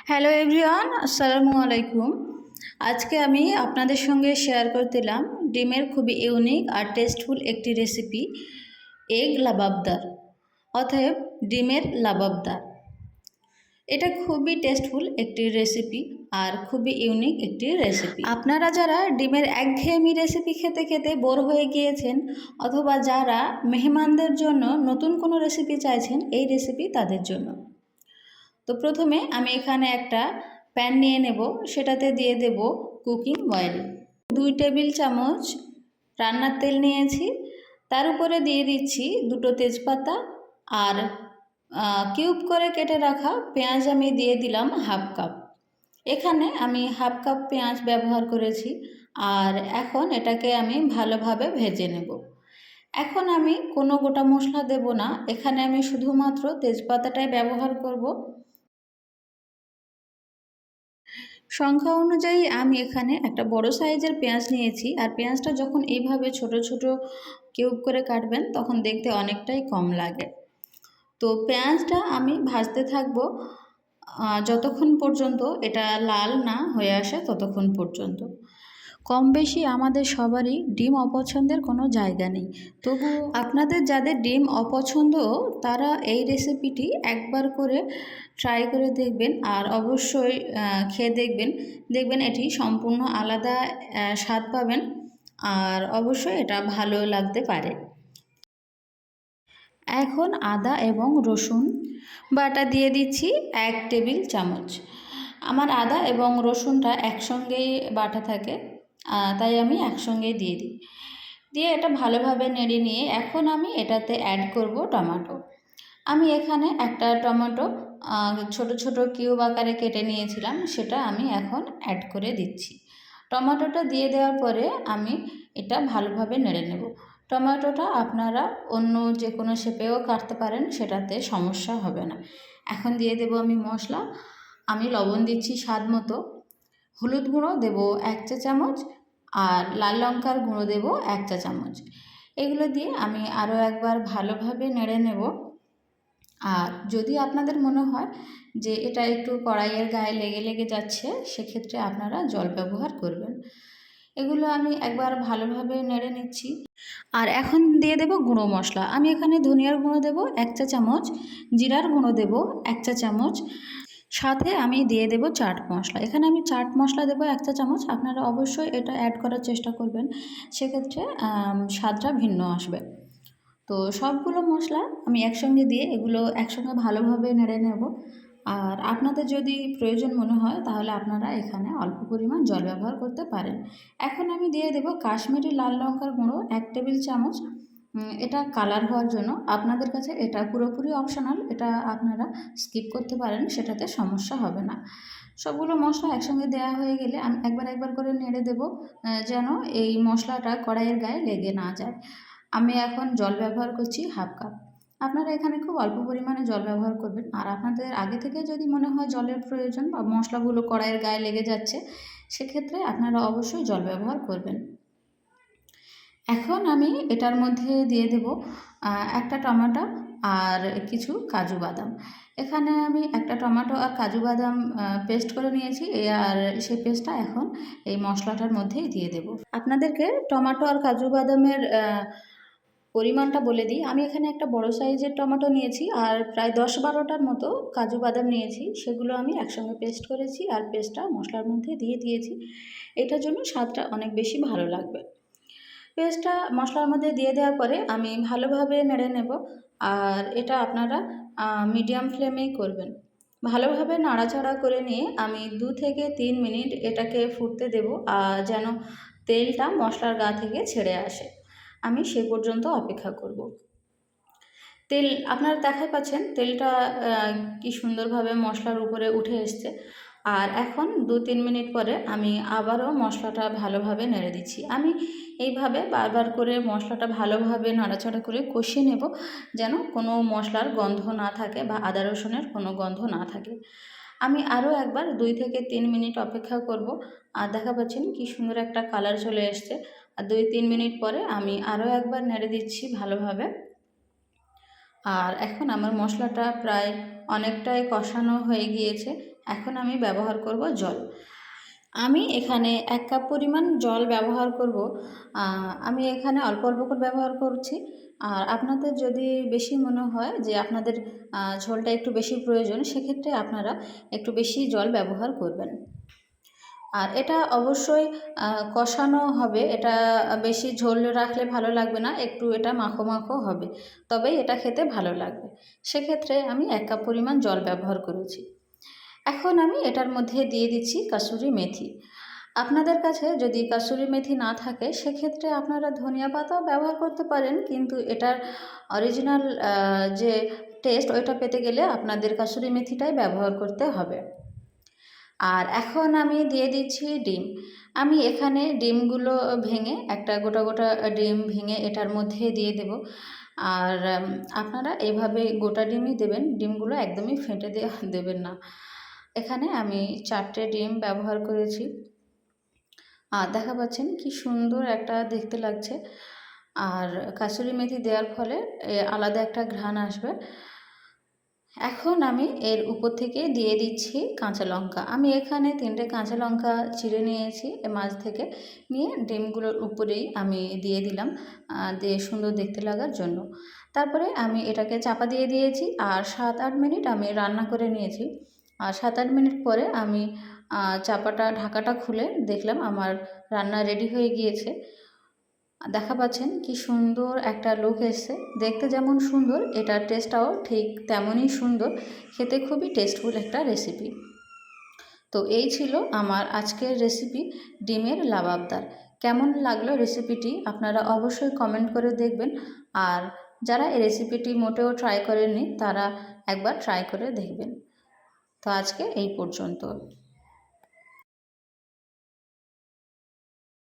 Hello everyone, আসসালামু আলাইকুম। আজকে আমি আপনাদের সঙ্গে শেয়ার করতেলাম ডিমের খুবই ইউনিক আর টেস্টফুল একটি রেসিপি, এগ লাবাবদার। অতএব ডিমের লাবাবদার এটা খুবই টেস্টফুল একটি রেসিপি আর খুবই ইউনিক একটি রেসিপি। আপনারা যারা ডিমের একঘেয়েমি রেসিপি খেতে খেতে বোর হয়ে গিয়েছেন, অথবা যারা মেহমানদের জন্য নতুন কোনো রেসিপি চাইছেন, এই রেসিপি তাদের জন্য। তো প্রথমে আমি এখানে একটা প্যান নিয়ে নেব, সেটাতে দিয়ে দেব কুকিং অয়েল। 2 টেবিল চামচ রান্নার তেল নিয়েছি, তার উপরে দিয়ে দিচ্ছি 2টো তেজপাতা আর কিউব করে কেটে রাখা পেঁয়াজ আমি দিয়ে দিলাম হাফ কাপ। এখানে আমি হাফ কাপ পেঁয়াজ ব্যবহার করেছি। আর এখন এটাকে আমি ভালোভাবে ভেজে নেব। এখন আমি কোনো গোটা মশলা দেব না, এখানে আমি শুধুমাত্র তেজপাতাটাই ব্যবহার করব। সংখ্যা অনুযায়ী আমি এখানে একটা বড় সাইজের পেঁয়াজ নিয়েছি, আর পেঁয়াজটা যখন এইভাবে ছোট ছোট কিউব করে কাটবেন তখন দেখতে অনেকটাই কম লাগে। তো পেঁয়াজটা আমি ভাজতে থাকবো যতক্ষণ পর্যন্ত এটা লাল না হয়ে আসে ততক্ষণ পর্যন্ত। কম বেশি আমাদের সবারই ডিম অপছন্দের কোনো জায়গা নেই, তবু আপনাদের যাদের ডিম অপছন্দ তারা এই রেসিপিটি একবার করে ট্রাই করে দেখবেন, আর অবশ্যই খেয়ে দেখবেন এটি সম্পূর্ণ আলাদা স্বাদ পাবেন, আর অবশ্যই এটা ভালো লাগতে পারে। এখন আদা এবং রসুন বাটা দিয়ে দিচ্ছি 1 টেবিল চামচ। আমার আদা এবং রসুনটা একসঙ্গেই বাটা থাকে, তাই আমি একসঙ্গেই দিয়ে এটা ভালোভাবে নেড়ে নিয়ে এখন আমি এটাতে অ্যাড করব টমেটো। আমি এখানে একটা টমেটো ছোট ছোট কিউব আকারে কেটে নিয়েছিলাম, সেটা আমি এখন অ্যাড করে দিচ্ছি। টমেটোটা দিয়ে দেওয়ার পরে আমি এটা ভালোভাবে নেড়ে নেব। টমেটোটা আপনারা অন্য যে কোনো শেপেও কাটতে পারেন, সেটাতে সমস্যা হবে না। এখন দিয়ে দেব আমি মশলা। আমি লবণ দিচ্ছি স্বাদ মতো, হলুদ গুঁড়ো দেব 1 চা চামচ, আর লাল লঙ্কার গুঁড়ো দেব 1 চা চামচ। এগুলো দিয়ে আমি আরও একবার ভালোভাবে নেড়ে নেব। আর যদি আপনাদের মনে হয় যে এটা একটু কড়াইয়ের গায়ে লেগে লেগে যাচ্ছে, সেক্ষেত্রে আপনারা জল ব্যবহার করবেন। এগুলো আমি একবার ভালোভাবে নেড়ে নিচ্ছি। আর এখন দিয়ে দেব গুঁড়ো মশলা। আমি এখানে ধনিয়ার গুঁড়ো দেব 1 চা চামচ, জিরার গুঁড়ো দেব 1 চা চামচ, সাথে আমি দিয়ে দেব চাট মশলা। এখানে আমি চাট মশলা দেব 1 চা চামচ। আপনারা অবশ্যই এটা অ্যাড করার চেষ্টা করবেন, সেক্ষেত্রে স্বাদটা ভিন্ন আসবে। তো সবগুলো মশলা আমি একসঙ্গে দিয়ে এগুলো একসঙ্গে ভালোভাবে নেড়ে নেব। আর আপনাদের যদি প্রয়োজন মনে হয় তাহলে আপনারা এখানে অল্প পরিমাণ জল ব্যবহার করতে পারেন। এখন আমি দিয়ে দেব কাশ্মীরি লাল লঙ্কার গুঁড়ো 1 টেবিল চামচ। এটা কালার হওয়ার জন্য। আপনাদের কাছে এটা পুরোপুরি অপশনাল, এটা আপনারা স্কিপ করতে পারেন, সেটাতে সমস্যা হবে না। সবগুলো মশলা একসঙ্গে দেওয়া হয়ে গেলে আমি একবার করে নেড়ে দেব, যেন এই মশলাটা কড়াইয়ের গায়ে লেগে না যায়। আমি এখন জল ব্যবহার করছি হাফ কাপ। আপনারা এখানে খুব অল্প পরিমাণে জল ব্যবহার করবেন। আর আপনাদের আগে থেকে যদি মনে হয় জলের প্রয়োজন বা মশলাগুলো কড়াইয়ের গায়ে লেগে যাচ্ছে, সেক্ষেত্রে আপনারা অবশ্যই জল ব্যবহার করবেন। এখন আমি এটার মধ্যে দিয়ে দেব একটা টমেটো আর কিছু কাজু বাদাম। এখানে আমি একটা টমেটো আর কাজু বাদাম পেস্ট করে নিয়েছি, আর সেই পেস্টটা এখন এই মশলাটার মধ্যেই দিয়ে দেব। আপনাদেরকে টমেটো আর কাজু বাদামের পরিমাণটা বলে দিই। আমি এখানে একটা বড় সাইজের টমেটো নিয়েছি, আর প্রায় 10-12টার মতো কাজু বাদাম নিয়েছি। সেগুলো আমি একসঙ্গে পেস্ট করেছি, আর পেস্টটা মশলার মধ্যে দিয়ে দিয়েছি। এটার জন্য স্বাদটা অনেক বেশি ভালো লাগবে। পেস্টটা মশলার মধ্যে দিয়ে দেওয়ার পরে আমি ভালোভাবে নেড়ে নেব। আর এটা আপনারা মিডিয়াম ফ্লেমেই করবেন। ভালোভাবে নাড়াচাড়া করে নিয়ে আমি 2 থেকে 3 মিনিট এটাকে ফুটতে দেব, যেন তেলটা মশলার গা থেকে ছেড়ে আসে। আমি সে পর্যন্ত অপেক্ষা করব। তেল আপনারা দেখাই পাচ্ছেন, তেলটা কি সুন্দরভাবে মশলার উপরে উঠে এসছে। আর এখন 2-3 মিনিট পরে আমি আবারও মশলাটা ভালোভাবে নেড়ে দিচ্ছি। আমি এইভাবে বারবার করে মশলাটা ভালোভাবে নাড়াচাড়া করে কষিয়ে নেব, যেন কোনো মশলার গন্ধ না থাকে বা আদা রসুনের কোনো গন্ধ না থাকে। আমি আরও একবার 2 থেকে 3 মিনিট অপেক্ষা করব। আর দেখা পাচ্ছেন কি সুন্দর একটা কালার চলে এসছে। আর 2-3 মিনিট পরে আমি আরও একবার নেড়ে দিচ্ছি ভালোভাবে। আর এখন আমার মশলাটা প্রায় অনেকটাই কষানো হয়ে গিয়েছে। এখন আমি ব্যবহার করব জল। আমি এখানে 1 কাপ পরিমাণ জল ব্যবহার করব। আমি এখানে অল্প অল্প করে ব্যবহার করছি। আর আপনাদের যদি বেশি মনে হয় যে আপনাদের ঝোলটা একটু বেশি প্রয়োজন, সেক্ষেত্রে আপনারা একটু বেশি জল ব্যবহার করবেন। আর এটা অবশ্যই কষানো হবে, এটা বেশি ঝোল রাখলে ভালো লাগবে না, একটু এটা মাখো মাখো হবে, তবেই এটা খেতে ভালো লাগবে। সেক্ষেত্রে আমি 1 কাপ পরিমাণ জল ব্যবহার করেছি। এখন আমি এটার মধ্যে দিয়ে দিচ্ছি কাসুরি মেথি। আপনাদের কাছে যদি কাসুরি মেথি না থাকে, সেক্ষেত্রে আপনারা ধনিয়া পাতাও ব্যবহার করতে পারেন, কিন্তু এটার অরিজিনাল যে টেস্ট ওইটা পেতে গেলে আপনাদের কাসুরি মেথিটাই ব্যবহার করতে হবে। আর এখন আমি দিয়ে দিচ্ছি ডিম। আমি এখানে ডিমগুলো ভেঙে, একটা গোটা গোটা ডিম ভেঙে এটার মধ্যে দিয়ে দেব। আর আপনারা এভাবে গোটা ডিমই দেবেন, ডিমগুলো একদমই ফেটে দেবেন না। এখানে আমি 4টে ডিম ব্যবহার করেছি। আর দেখা পাচ্ছেন কি সুন্দর একটা দেখতে লাগছে। আর কাসুরি মেথি দেওয়ার ফলে আলাদা একটা ঘ্রাণ আসবে। এখন আমি এর উপর থেকে দিয়ে দিচ্ছি কাঁচা লঙ্কা। আমি এখানে 3টে কাঁচা লঙ্কা চিড়ে নিয়েছি মাছ থেকে, নিয়ে ডিমগুলোর উপরেই আমি দিয়ে দিলাম, দিয়ে সুন্দর দেখতে লাগার জন্য। তারপরে আমি এটাকে চাপা দিয়ে দিয়েছি আর 7-8 মিনিট আমি রান্না করে নিয়েছি। আর 7-8 মিনিট পরে আমি ঢাকাটা খুলে দেখলাম আমার রান্না রেডি হয়ে গিয়েছে। দেখা পাচ্ছেন কি সুন্দর একটা লুক এসছে, দেখতে যেমন সুন্দর এটার টেস্টটাও ঠিক তেমনই সুন্দর, খেতে খুবই টেস্টফুল একটা রেসিপি। তো এই ছিল আমার আজকের রেসিপি, ডিমের লাবাবদার। কেমন লাগলো রেসিপিটি আপনারা অবশ্যই কমেন্ট করে দেখবেন। আর যারা এই রেসিপিটি মোটেও ট্রাই করেননি, তারা একবার ট্রাই করে দেখবেন। তো আজকে এই পর্যন্ত।